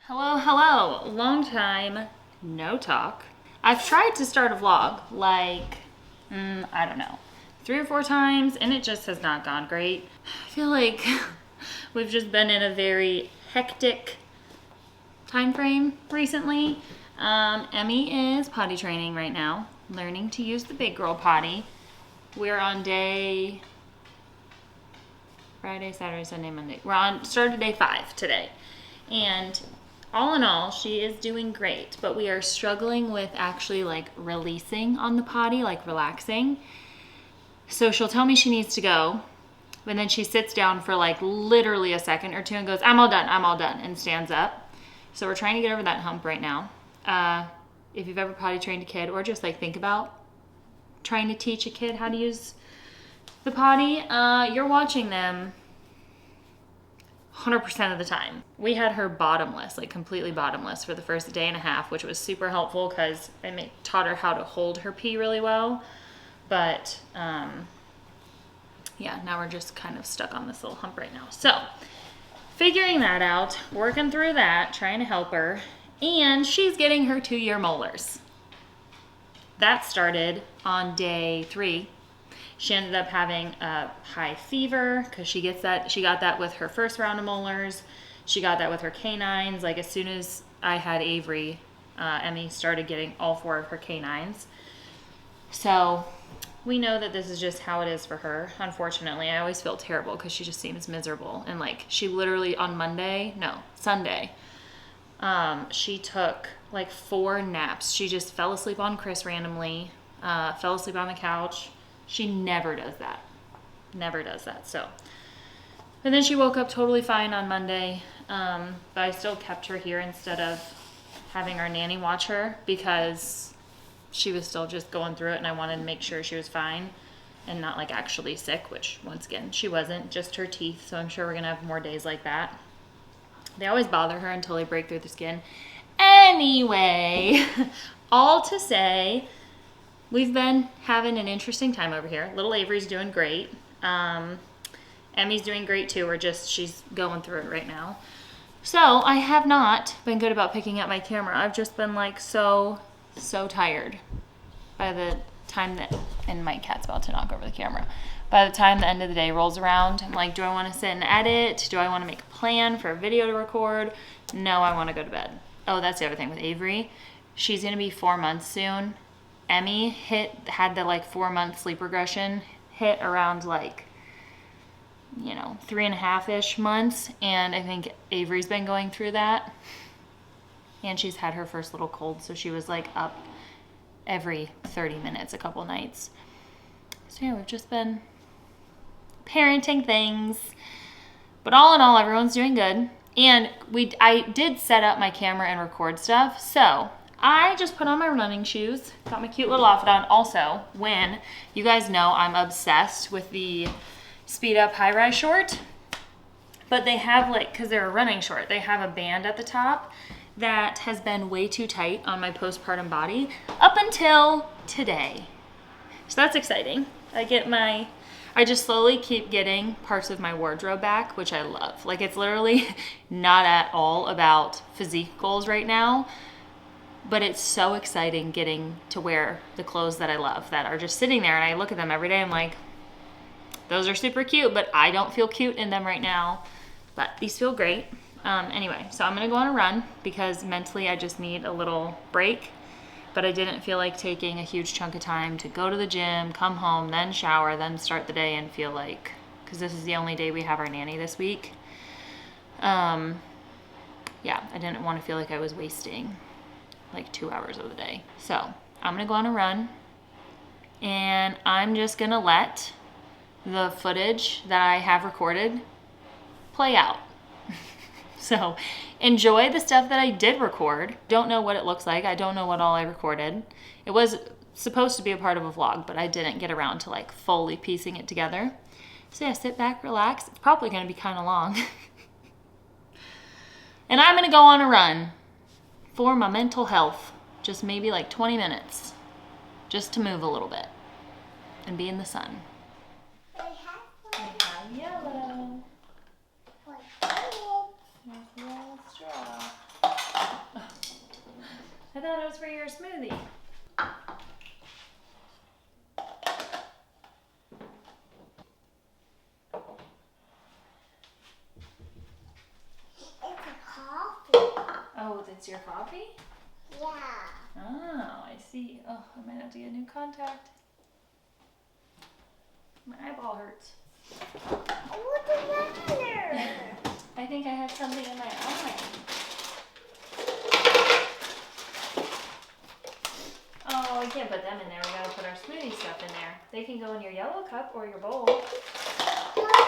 Hello, hello. Long time no talk. I've tried to start a vlog like, I don't know, 3 or 4 times and it just has not gone great. I feel like we've just been in a very hectic time frame recently. Emmy is potty training right now, learning to use the big girl potty. We're on day Friday, Saturday, Sunday, Monday. Started day 5 today. And all in all, she is doing great, but we are struggling with actually like releasing on the potty, like relaxing. So she'll tell me she needs to go, but then she sits down for like literally a second or two and goes, I'm all done, and stands up. So we're trying to get over that hump right now. If you've ever potty trained a kid or just like think about trying to teach a kid how to use the potty, you're watching them 100% of the time. We had her bottomless, like completely bottomless for the first day and a half, which was super helpful because I taught her how to hold her pee really well. But yeah, now we're just kind of stuck on this little hump right now. So figuring that out, working through that, trying to help her, and she's getting her 2-year molars. That started on day 3. She ended up having a high fever because she got that with her first round of molars. She got that with her canines. Like as soon as I had Avery, Emmy started getting all 4 of her canines. So we know that this is just how it is for her. Unfortunately, I always feel terrible because she just seems miserable. And like she literally on Sunday, she took like 4 naps. She just fell asleep on Chris randomly, fell asleep on the couch. She never does that. Never does that. So, and then she woke up totally fine on Monday. But I still kept her here instead of having our nanny watch her because she was still just going through it and I wanted to make sure she was fine and not like actually sick, which once again, she wasn't, just her teeth. So I'm sure we're going to have more days like that. They always bother her until they break through the skin. Anyway, all to say, we've been having an interesting time over here. Little Avery's doing great. Emmy's doing great too. She's going through it right now. So I have not been good about picking up my camera. I've just been like so tired by the time and my cat's about to knock over the camera. By the time the end of the day rolls around, I'm like, do I want to sit and edit? Do I want to make a plan for a video to record? No, I want to go to bed. Oh, that's the other thing with Avery. She's going to be 4 months soon. Emmy had the like 4-month sleep regression hit around like, 3.5-ish months. And I think Avery's been going through that. And she's had her first little cold. So she was like up every 30 minutes a couple nights. So yeah, we've just been parenting things. But all in all, everyone's doing good. And I did set up my camera and record stuff. So I just put on my running shoes, got my cute little outfit on. Also, when you guys know I'm obsessed with the Speed Up high-rise short, but they have because they're a running short, they have a band at the top that has been way too tight on my postpartum body up until today. So that's exciting. I just slowly keep getting parts of my wardrobe back, which I love. Like it's literally not at all about physique goals right now. But it's so exciting getting to wear the clothes that I love that are just sitting there and I look at them every day. I'm like, those are super cute, but I don't feel cute in them right now. But these feel great. Anyway, so I'm going to go on a run because mentally I just need a little break. But I didn't feel like taking a huge chunk of time to go to the gym, come home, then shower, then start the day and feel like, because this is the only day we have our nanny this week. Yeah, I didn't want to feel like I was wasting like 2 hours of the day. So I'm gonna go on a run and I'm just gonna let the footage that I have recorded play out. So enjoy the stuff that I did record. Don't know what it looks like. I don't know what all I recorded. It was supposed to be a part of a vlog, but I didn't get around to like fully piecing it together. So yeah, sit back, relax. It's probably gonna be kind of long. And I'm gonna go on a run for my mental health, just maybe like 20 minutes, just to move a little bit and be in the sun. I have yellow. There's yellow straw. thought it was for your smoothie. It's a coffee. Oh, that's your coffee? Yeah. Oh, I see. Oh, I might have to get a new contact. My eyeball hurts. What's the matter? I think I have something in my eye. Oh, we can't put them in there. We gotta put our smoothie stuff in there. They can go in your yellow cup or your bowl. You are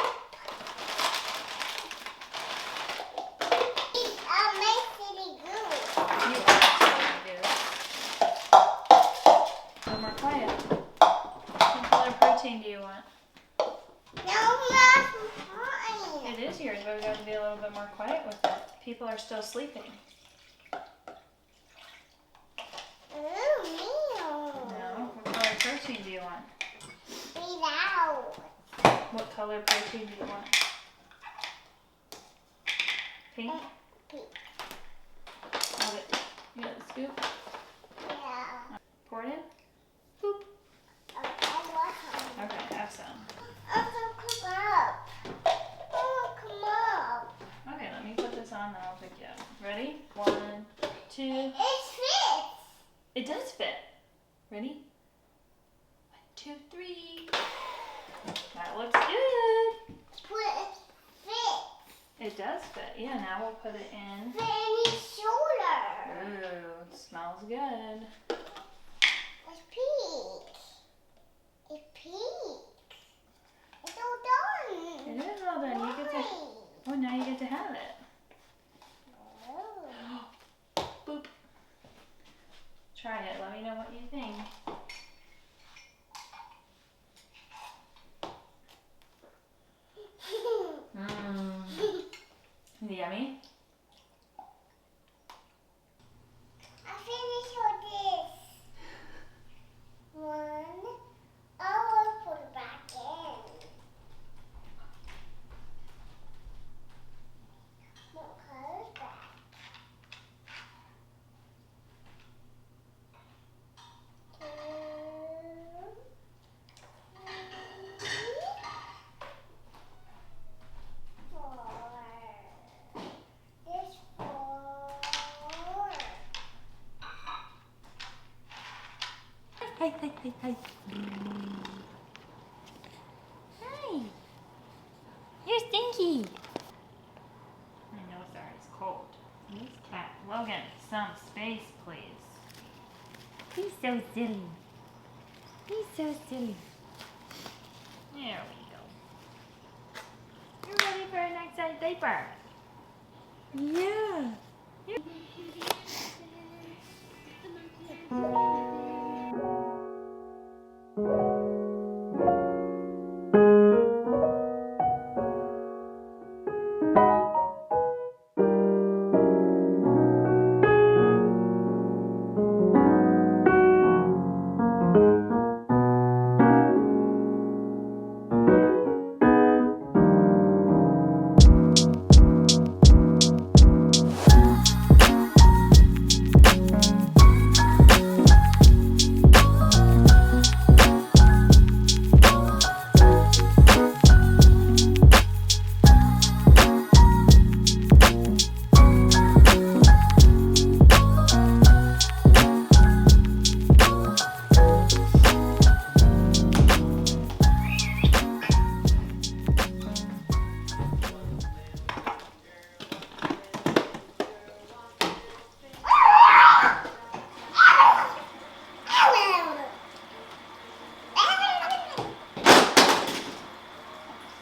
good. A little more quiet. What color protein do you want? No, that's mine. It is yours, but we got to be a little bit more quiet with it. People are still sleeping. No? What color protein do you want? What color protein do you want? Pink? Pink. Love it. You got the scoop? Yeah. Pour it in? Boop. Okay, Okay, have some. come up. Oh, come up. Okay, let me put this on and I'll pick you up. Ready? 1, 2. It fits. It does fit. Ready? 1, 2, 3. That looks good. It fits. It does fit. Yeah, now we'll put it in. Fit in his shoulder. Ooh, it smells good. It's pink. It's pink. It's all done. It is all done. You get to. Oh, now you get to have it. Oh. Boop. Try it. Let me know what you think. Mmm. Yummy. I finished with this. One. I will put it back in. What color is that? Hi, hi, hi, hi. Hi. You're stinky. I know, sir. It's cold. This cat. Logan, some space, please. He's so silly. He's so silly. There we go. You're ready for a next size diaper. Yeah.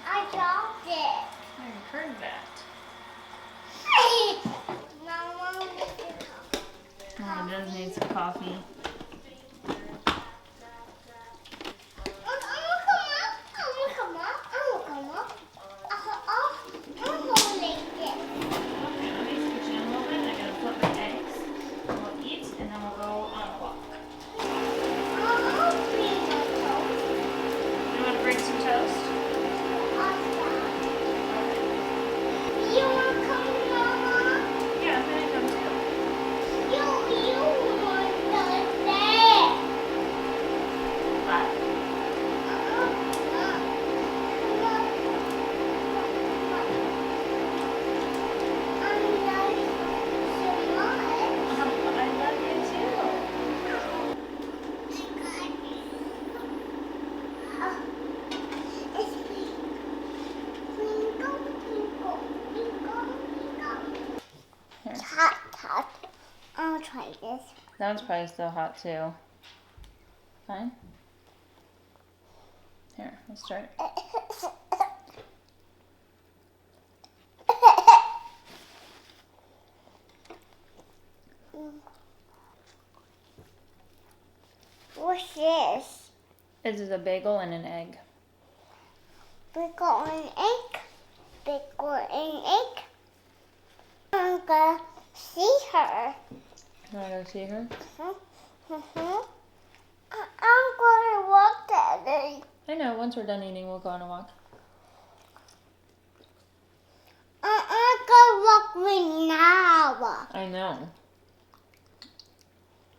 I dropped it. I heard that. Mama needs to Mom does need some coffee. I'm gonna come up. I'm holding this. Okay, let me switch in a little bit. I gotta flip my eggs. We'll eat and then we'll go on a walk. I'll bring my toast. You want to bring some toast? You wanna come, Mama? Yeah, I'm gonna come too. You wanna hot. I'll try this. That one's probably still hot too. Fine. Here, let's start. What's this? This is a bagel and an egg. Bagel and egg. Bagel and egg. I'm gonna see her. You wanna go see her? I'm gonna walk that day. I know, once we're done eating, we'll go on a walk. I'm gonna walk right now. I know.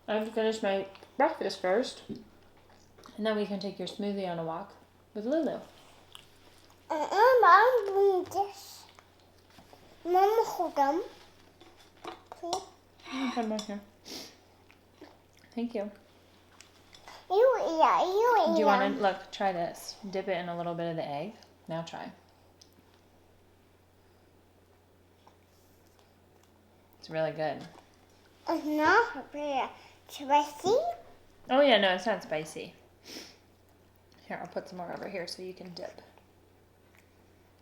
I have to finish my breakfast first. And then we can take your smoothie on a walk with Lulu. I'm doing this. Mama, hold them. Please. Come back here. Thank you. You eat. Do you want to, look, try this. Dip it in a little bit of the egg. Now try. It's really good. It's not very spicy. Oh yeah, no, it's not spicy. Here, I'll put some more over here so you can dip.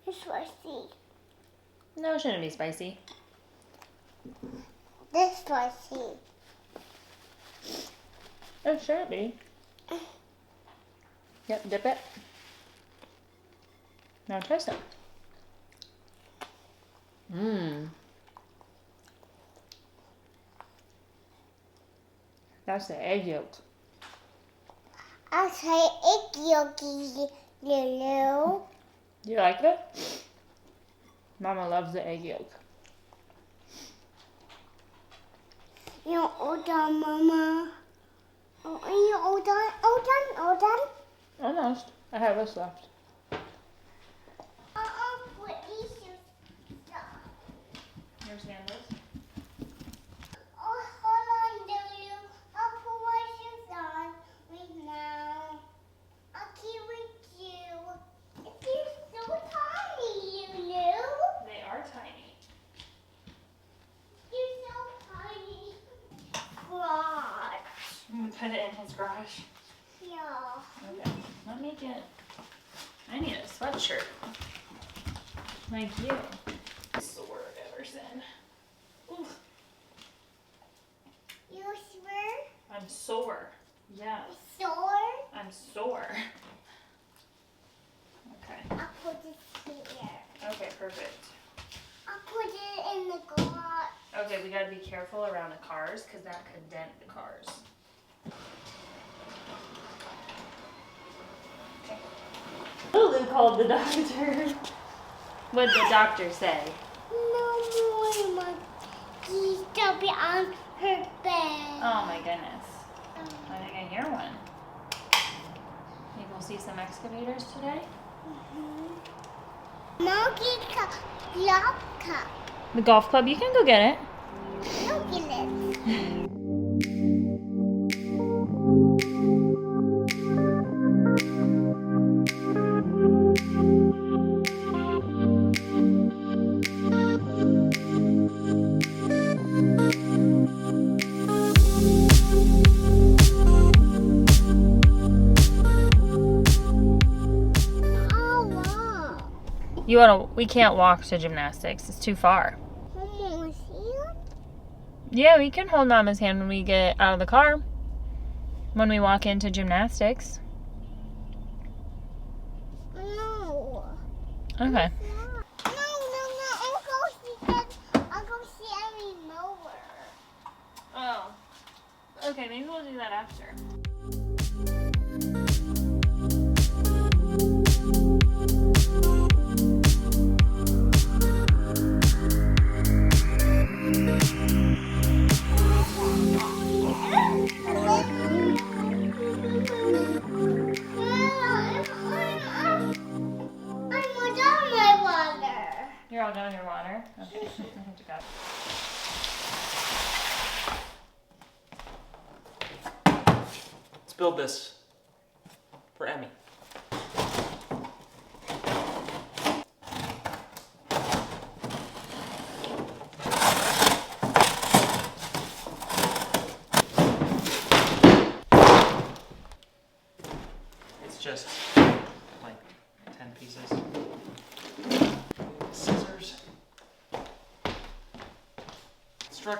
It's spicy. No, it shouldn't be spicy. This spicy. It shouldn't be. Yep, dip it. Now try some. Mmm. That's the egg yolk. I'll try egg yolky, Lulu. Do you like it? Mama loves the egg yolk. You're all done, Mama. Oh, are you all done? All done? Almost. I have this left. Put these shoes down. Your sandals? Oh, hold on, Lulu. I'll put my shoes on right now. I'll keep with you. You're so tiny, Lulu. They are tiny. You're so tiny. God. I'm gonna put it in his garage. Yeah. Okay. Let me get. I need a sweatshirt. Like you. Sore, Everson. Oof. You swear? I'm sore. Yeah. Sore? I'm sore. Okay. I'll put this here. Okay, perfect. I'll put it in the garage. Okay, we gotta be careful around the cars because that could dent the cars. Okay. Lulu called the doctor. What'd the doctor say? No more, Mom. Please don't be on her bed. Oh my goodness. I think I hear one. Maybe we'll see some excavators today? Monkey cup, love cup. The golf club, you can go get it. Look at it. We can't walk to gymnastics. It's too far. Mama's here? Yeah, we can hold Mama's hand when we get out of the car. When we walk into gymnastics. No. Okay. No. I'll go see Emmy mower. Oh. Okay, maybe we'll do that after. You're all done with your water? Okay. I have to go. Let's build this for Emmy.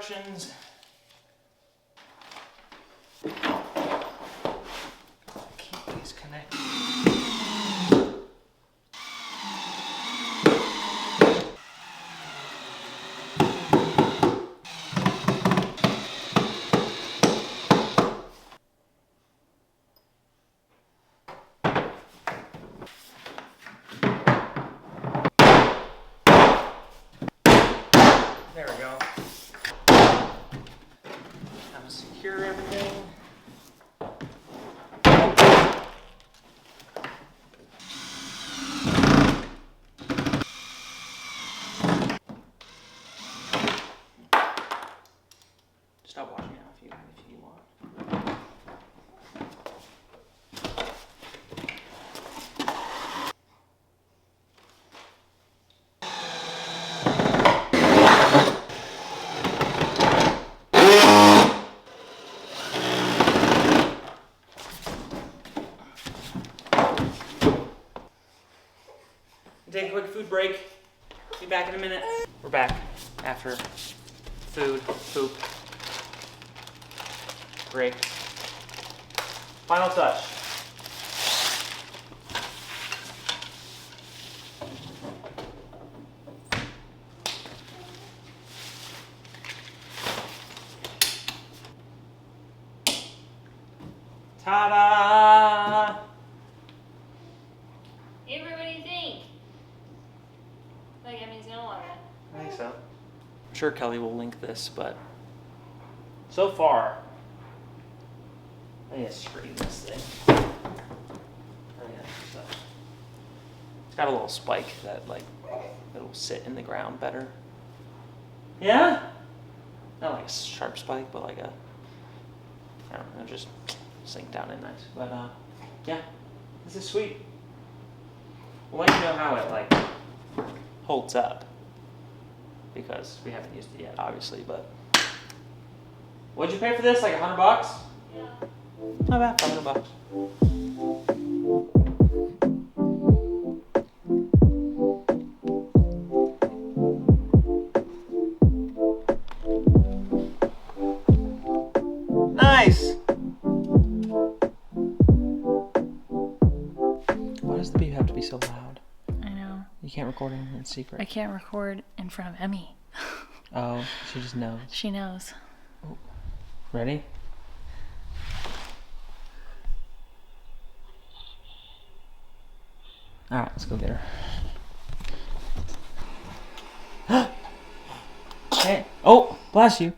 instructions. Keep these connected. There we go. How to secure everything. Stop watching now if you want. Take a quick food break. Be back in a minute. We're back after food, poop, break. Final touch. Ta-da! Avery, what do you think? Like, Emmy's gonna love it. I think so. I'm sure Kelly will link this, but so far, I need to screen this thing. Oh, yeah, so. It's got a little spike that, like, it'll sit in the ground better. Yeah? Not like a sharp spike, but like a, I don't know, just sink down in nice. But, yeah, this is sweet. We'll let you know how it, like, holds up, because we haven't used it yet, obviously, but what'd you pay for this? Like $100? Yeah. Not bad, $500. Nice. Why does the beep have to be so loud? I know. You can't record anything in secret. I can't record in front of Emmy. Oh, she just knows. She knows. Oh. Ready? All right, let's go get her. Hey. Oh, bless you.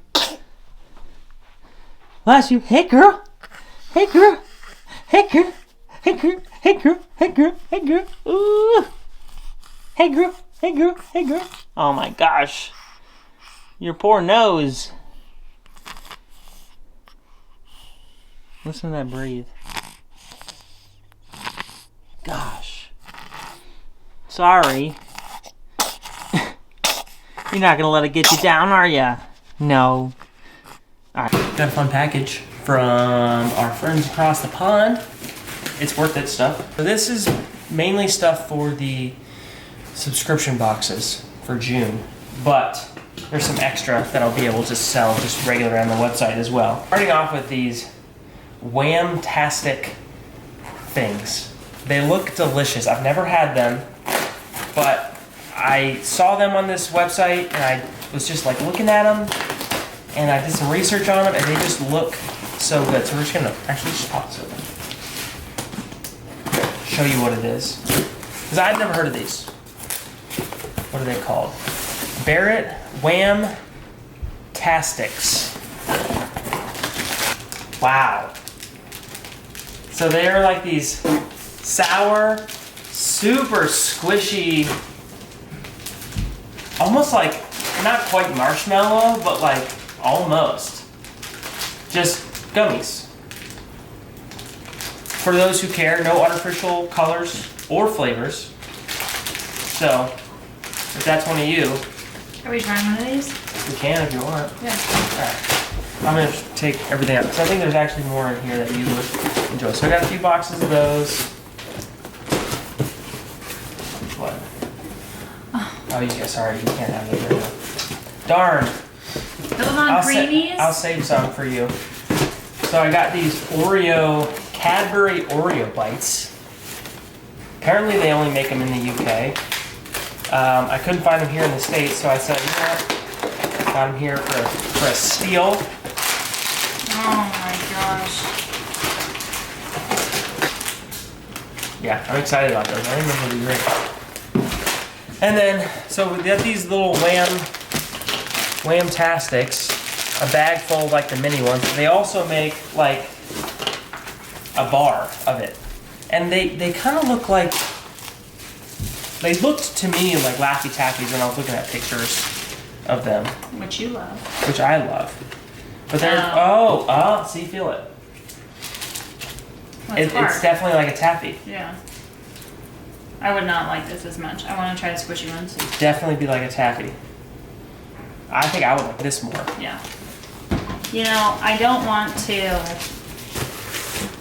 Bless you. Hey, girl. Hey, girl. Hey, girl. Hey, girl. Hey, girl. Hey, girl. Hey, girl. Ooh. Hey, girl. Hey, girl. Hey, girl. Oh, my gosh. Your poor nose. Listen to that breathe. Gosh. Sorry. You're not gonna let it get you down, are ya? No. Alright. Got a fun package from our friends across the pond. It's worth it stuff. So this is mainly stuff for the subscription boxes for June, but there's some extra that I'll be able to sell just regular on the website as well. Starting off with these Wham-tastic things. They look delicious. I've never had them, but I saw them on this website and I was just like looking at them and I did some research on them and they just look so good. So we're just gonna actually just pop this open. Show you what it is. Because I've never heard of these. What are they called? Barrett Wham-tastics. Wow. So they are like these sour, super squishy, almost like, not quite marshmallow, but like almost. Just gummies. For those who care, no artificial colors or flavors. So, if that's one of you, Are we trying one of these? we can if you want. Yeah. Alright. I'm gonna take everything out because I think there's actually more in here that you would enjoy. So I got a few boxes of those. What? Oh, you guys, sorry, you can't have those right now. Darn. Put them want creamies? I'll save some for you. So I got these Cadbury Oreo bites. Apparently they only make them in the UK. I couldn't find them here in the States, so I said, you know what? Got them here for a steal. Oh my gosh. Yeah, I'm excited about those. I think those will be great. And then, so we got these little Wham-tastics, a bag full of like the mini ones. They also make like a bar of it. And they kind of look like, they looked to me like Laffy Taffies when I was looking at pictures of them. Which you love. Which I love. But they're, see, feel it. It's definitely like a taffy. Yeah. I would not like this as much. I want to try the squishy ones. It'd definitely be like a taffy. I think I would like this more. Yeah. You know, I don't want to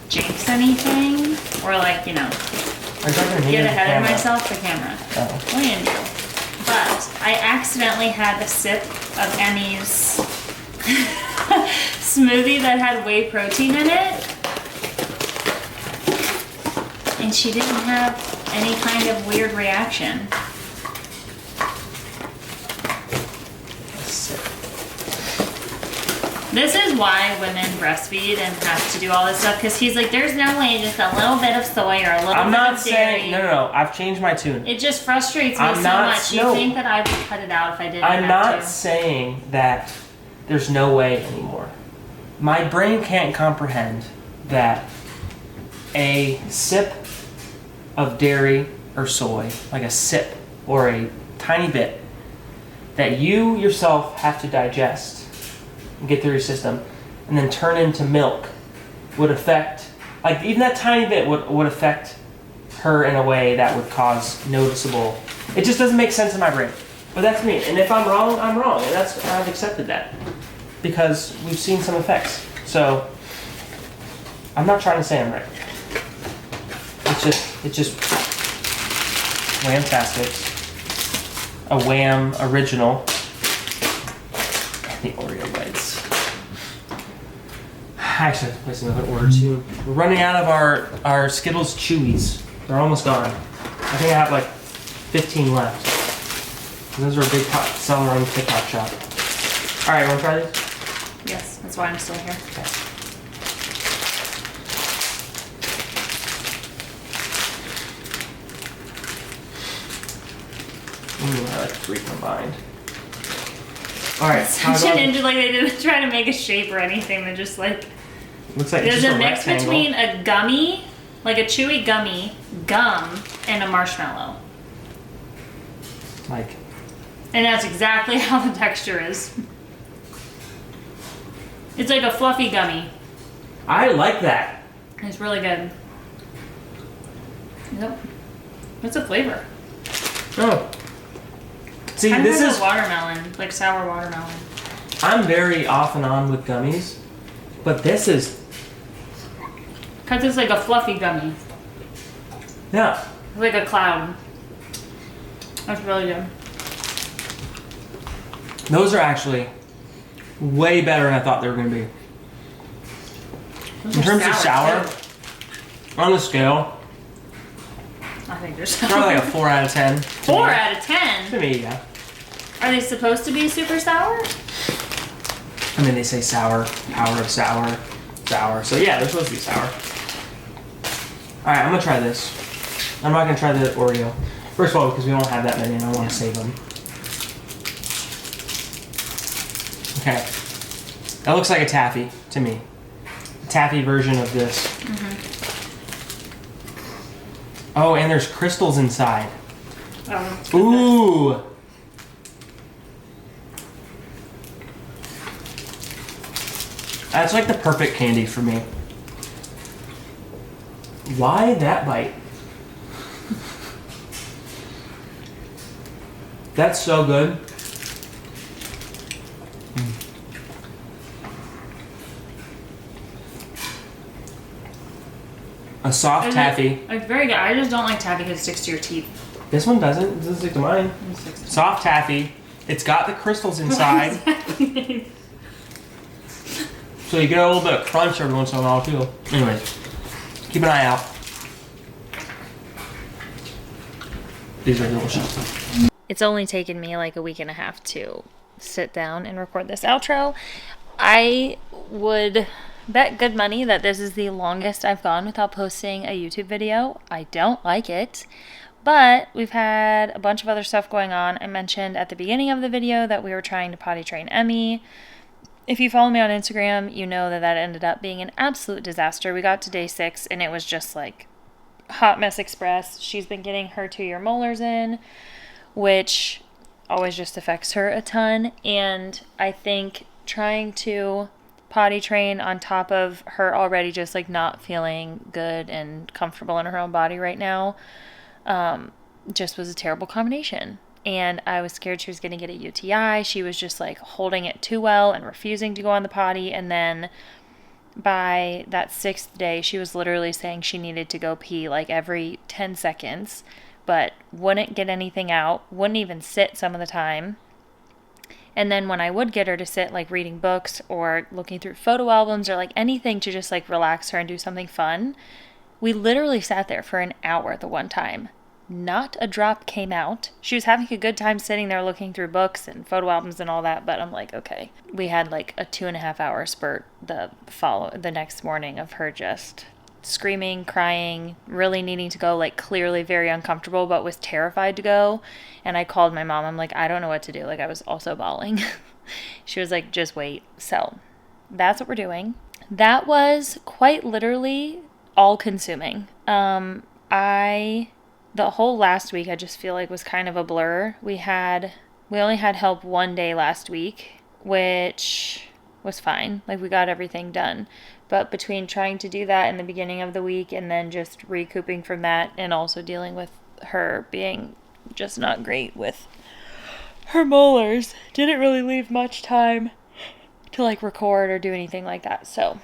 jinx anything or like, you know, get ahead of myself, the camera. Oh. What are you gonna do? But I accidentally had a sip of Emmy's smoothie that had whey protein in it. And she didn't have any kind of weird reaction. This is why women breastfeed and have to do all this stuff, because he's like, there's no way, just a little bit of soy or a little bit of dairy. No, I've changed my tune. It just frustrates me so much. You think that I would cut it out if I didn't have to. I'm not saying that there's no way anymore. My brain can't comprehend that a sip of dairy or soy, like a sip or a tiny bit, that you yourself have to digest and get through your system and then turn into milk would affect, like even that tiny bit would affect her in a way that would cause noticeable, it just doesn't make sense in my brain. But that's me, and if I'm wrong, I'm wrong, and I've accepted that because we've seen some effects. So I'm not trying to say I'm right. It's just Wham-tastics, a Wham original, and the Oreo bites. I actually have to place another order too. We're running out of our Skittles Chewies. They're almost gone. I think I have like 15 left. And those are a big seller on the TikTok shop. All right, want to try these? Yes, that's why I'm still here. Okay. Ooh, I like 3 combined. All right. Such an engine, like they didn't try to make a shape or anything. They're just like, looks like there's just a mix rectangle between a gummy, like a chewy gummy, gum, and a marshmallow. Like. And that's exactly how the texture is. It's like a fluffy gummy. I like that. It's really good. Nope. What's the flavor? Oh. See, Kind of this has is a watermelon, like sour watermelon. I'm very off and on with gummies, but this is, Cause it's like a fluffy gummy, yeah. like a cloud. That's really good. Those are actually way better than I thought they were going to be. Those In are terms of sour, too. on the scale, I think they're sour. probably like a 4 out of 10. 4 out of 10? To me, yeah. Are they supposed to be super sour? I mean, they say sour, power of sour, sour. So yeah, they're supposed to be sour. All right, I'm gonna try this. I'm not gonna try the Oreo. First of all, because we don't have that many and I want to save them. Okay. That looks like a taffy to me. A taffy version of this. Mm-hmm. Oh, and there's crystals inside. Oh, Ooh. That's like the perfect candy for me. Why that bite? That's so good. A soft taffy. It's very good. I just don't like taffy because it sticks to your teeth. This one doesn't. It doesn't stick to mine. Soft taffy. It's got the crystals inside. So you get a little bit of crunch every once in a while too. Anyways, keep an eye out. These are delicious. It's only taken me like a week and a half to sit down and record this outro. I would bet good money that this is the longest I've gone without posting a YouTube video. I don't like it, but we've had a bunch of other stuff going on. I mentioned at the beginning of the video that we were trying to potty train Emmy. If you follow me on Instagram, you know that that ended up being an absolute disaster. We got to day 6 and it was just like hot mess express. She's been getting her 2-year molars in, which always just affects her a ton. And I think trying to potty train on top of her already just like not feeling good and comfortable in her own body right now, just was a terrible combination. And I was scared she was going to get a UTI. She was just like holding it too well and refusing to go on the potty. And then by that 6th day, she was literally saying she needed to go pee like every 10 seconds, but wouldn't get anything out, wouldn't even sit some of the time. And then when I would get her to sit, like reading books or looking through photo albums or like anything to just like relax her and do something fun, we literally sat there for an hour the one time. Not a drop came out. She was having a good time sitting there looking through books and photo albums and all that, but I'm like, okay. We had like a 2.5 hour spurt the next morning of her just screaming, crying, really needing to go, like clearly very uncomfortable, but was terrified to go. And I called my mom. I'm like, I don't know what to do. Like I was also bawling. She was like, just wait. So that's what we're doing. That was quite literally all consuming. The whole last week I just feel like was kind of a blur. We only had help 1 day last week, which was fine. Like we got everything done. But between trying to do that in the beginning of the week and then just recouping from that and also dealing with her being just not great with her molars, didn't really leave much time to like record or do anything like that. So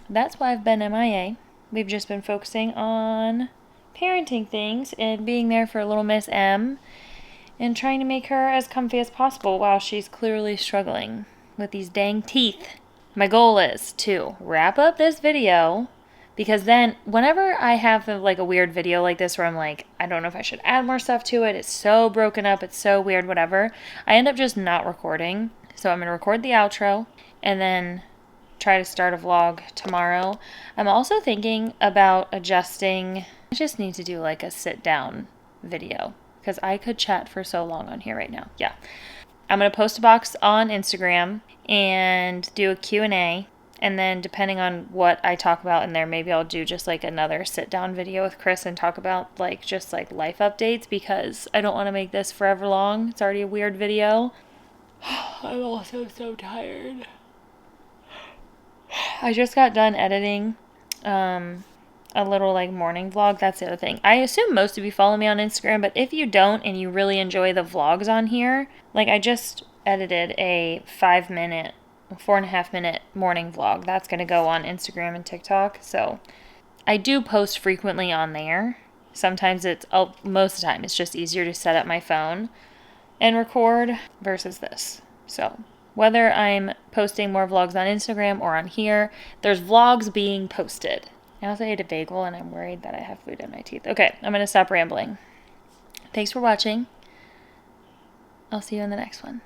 that's why I've been MIA. We've just been focusing on parenting things and being there for little Miss M and trying to make her as comfy as possible while she's clearly struggling with these dang teeth. My goal is to wrap up this video, because then whenever I have like a weird video like this where I'm like, I don't know if I should add more stuff to it, it's so broken up, it's so weird, whatever, I end up just not recording. So I'm going to record the outro and then try to start a vlog tomorrow. I'm also thinking about adjusting. I just need to do like a sit down video because I could chat for so long on here right now. Yeah. I'm going to post a box on Instagram and do a Q&A. And then depending on what I talk about in there, maybe I'll do just like another sit down video with Chris and talk about like just like life updates, because I don't want to make this forever long. It's already a weird video. I'm also so tired. I just got done editing a little like morning vlog. That's the other thing. I assume most of you follow me on Instagram, but if you don't and you really enjoy the vlogs on here, like I just edited a 4.5 minute morning vlog. That's going to go on Instagram and TikTok. So I do post frequently on there. Sometimes most of the time it's just easier to set up my phone and record versus this. So whether I'm posting more vlogs on Instagram or on here, there's vlogs being posted. I also ate a bagel and I'm worried that I have food in my teeth. Okay, I'm going to stop rambling. Thanks for watching. I'll see you in the next one.